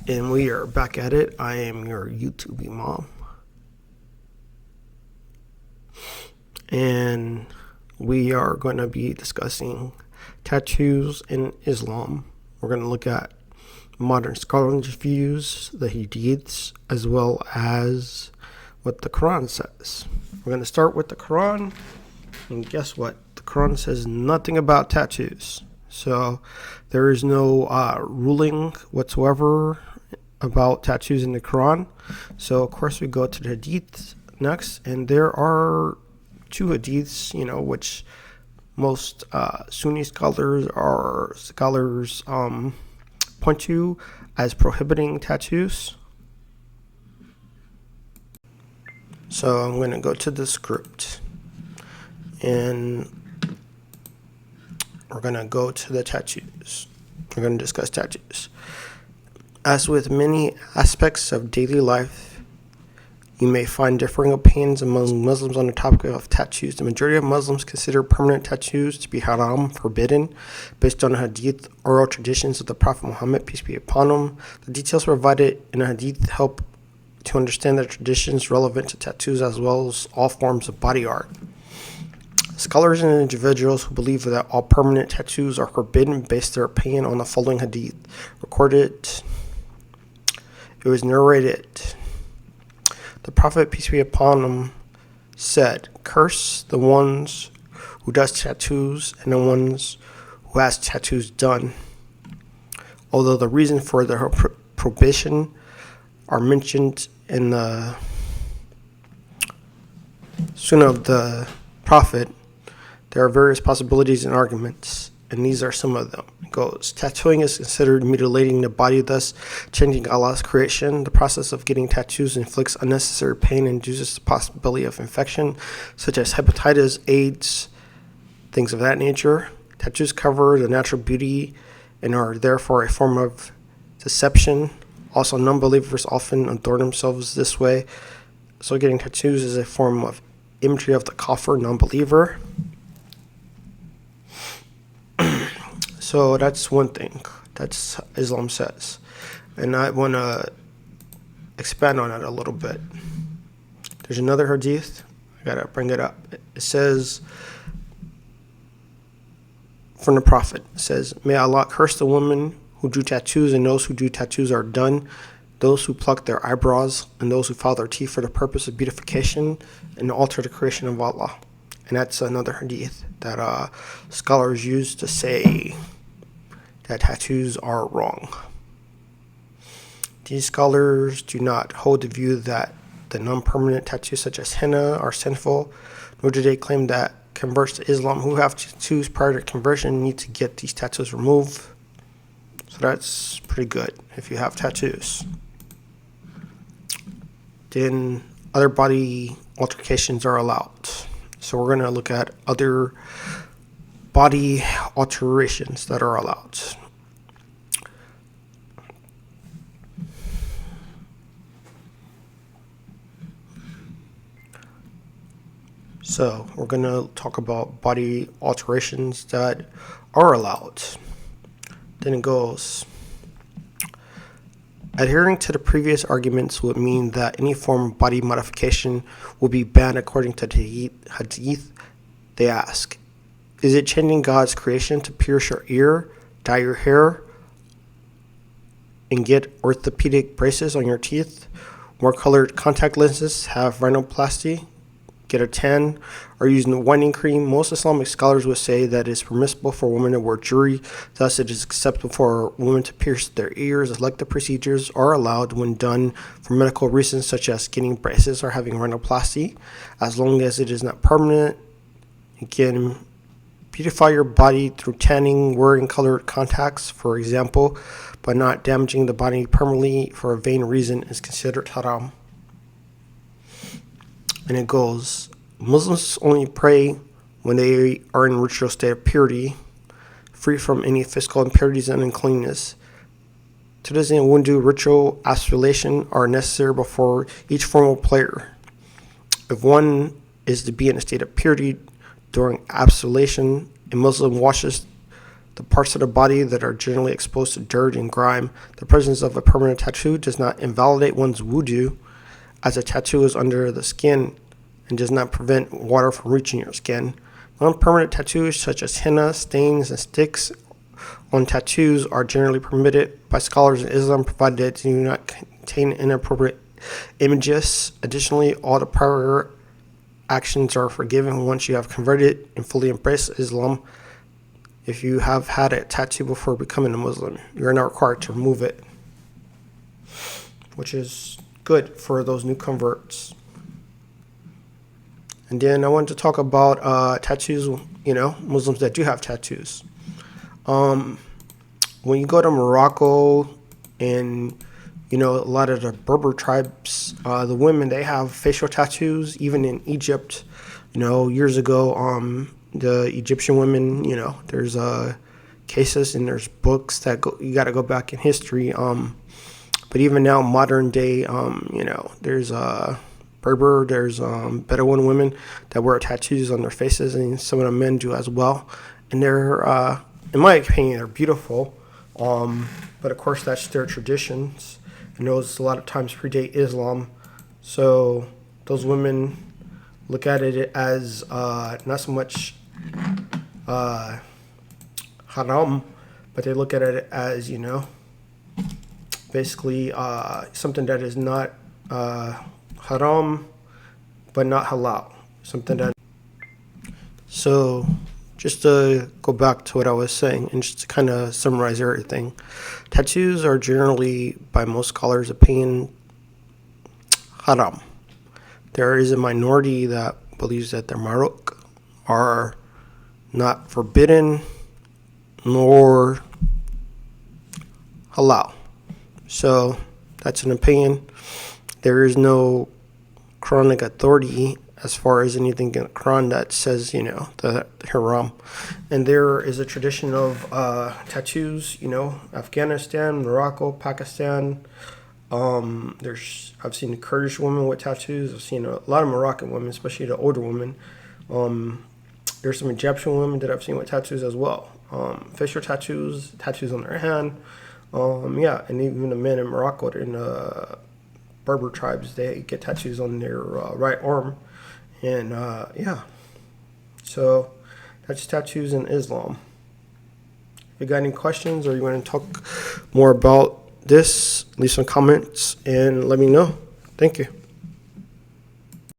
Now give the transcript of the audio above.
And we are back at it. I am your YouTube imam. And we are going to be discussing tattoos in Islam. We're going to look at modern scholars' views, the Hadiths, as well as what the Quran says. We're going to start with the Quran. And guess what? The Quran says nothing about tattoos. So there is no ruling whatsoever about tattoos in the Quran. So of course we go to the Hadiths next, and there are two Hadiths, which most Sunni scholars point to as prohibiting tattoos. So I'm going to go to the script, and we're going to go to the tattoos. We're going to discuss tattoos. As with many aspects of daily life, you may find differing opinions among Muslims on the topic of tattoos. The majority of Muslims consider permanent tattoos to be haram, forbidden, based on the Hadith oral traditions of the Prophet Muhammad, peace be upon him. The details provided in the Hadith help to understand the traditions relevant to tattoos as well as all forms of body art. Scholars and individuals who believe that all permanent tattoos are forbidden base their opinion on the following Hadith. It was narrated. The Prophet, peace be upon him, said, "Curse the ones who does tattoos and the ones who has tattoos done." Although the reason for the prohibition are mentioned in the Sunnah of the Prophet, there are various possibilities and arguments, and these are some of them. It goes, tattooing is considered mutilating the body, thus changing Allah's creation. The process of getting tattoos inflicts unnecessary pain and induces the possibility of infection, such as hepatitis, AIDS, things of that nature. Tattoos cover the natural beauty and are therefore a form of deception. Also, non-believers often adorn themselves this way. So getting tattoos is a form of imagery of the kafir, non-believer. So that's one thing that Islam says. And I want to expand on it a little bit. There's another hadith. I got to bring it up. It says, from the Prophet, it says, "May Allah curse the women who do tattoos and those who do tattoos are done, those who pluck their eyebrows and those who file their teeth for the purpose of beautification and alter the creation of Allah." And that's another hadith that scholars use to say that tattoos are wrong. These scholars do not hold the view that the non-permanent tattoos such as henna are sinful, nor do they claim that converts to Islam who have tattoos prior to conversion need to get these tattoos removed. So that's pretty good if you have tattoos. Then other body alterations are allowed. So we're going to look at other body alterations that are allowed. So we're going to talk about body alterations that are allowed. Then it goes, adhering to the previous arguments would mean that any form of body modification will be banned according to the Hadith. They ask, is it changing God's creation to pierce your ear, dye your hair, and get orthopedic braces on your teeth, more colored contact lenses, have rhinoplasty, get a tan, or use whitening cream? Most Islamic scholars would say that it is permissible for women to wear jewelry, thus it is acceptable for women to pierce their ears. Elective procedures are allowed when done for medical reasons such as getting braces or having rhinoplasty, as long as it is not permanent. You can beautify your body through tanning, wearing colored contacts, for example, but not damaging the body permanently for a vain reason is considered haram. And it goes, Muslims only pray when they are in ritual state of purity, free from any physical impurities and uncleanness. To this end, wudu, ritual asphalation are necessary before each formal prayer. If one is to be in a state of purity during asphalation, a Muslim washes the parts of the body that are generally exposed to dirt and grime. The presence of a permanent tattoo does not invalidate one's wudu, as a tattoo is under the skin and does not prevent water from reaching your skin. Non-permanent tattoos such as henna, stains, and sticks on tattoos are generally permitted by scholars in Islam, provided they do not contain inappropriate images. Additionally, all the prior actions are forgiven once you have converted and fully embraced Islam. If you have had a tattoo before becoming a Muslim, you're not required to remove it, which is good for those new converts. And then I wanted to talk about tattoos, Muslims that do have tattoos. When you go to Morocco and, a lot of the Berber tribes, the women, they have facial tattoos. Even in Egypt, years ago, the Egyptian women, there's cases and there's books that you got to go back in history. But even now, modern day, there's Berber, there's Bedouin women that wear tattoos on their faces, and some of the men do as well. And they're, in my opinion, they're beautiful. But of course, that's their traditions, and those a lot of times predate Islam. So those women look at it as not so much haram, but they look at it as, basically something that is not haram, but not halal. Something that. So just to go back to what I was saying, and just to kind of summarize everything, tattoos are generally, by most scholars' opinion, haram. There is a minority that believes that their marok are not forbidden nor halal. So that's an opinion. There is no Quranic authority as far as anything in the Quran that says, the haram. And there is a tradition of tattoos, Afghanistan, Morocco, Pakistan. I've seen a Kurdish woman with tattoos. I've seen a lot of Moroccan women, especially the older women. There's some Egyptian women that I've seen with tattoos as well. Facial tattoos on their hand. And even the men in Morocco, in Berber tribes, they get tattoos on their right arm. And so that's tattoos in Islam. If you got any questions or you want to talk more about this, leave some comments and let me know. Thank you.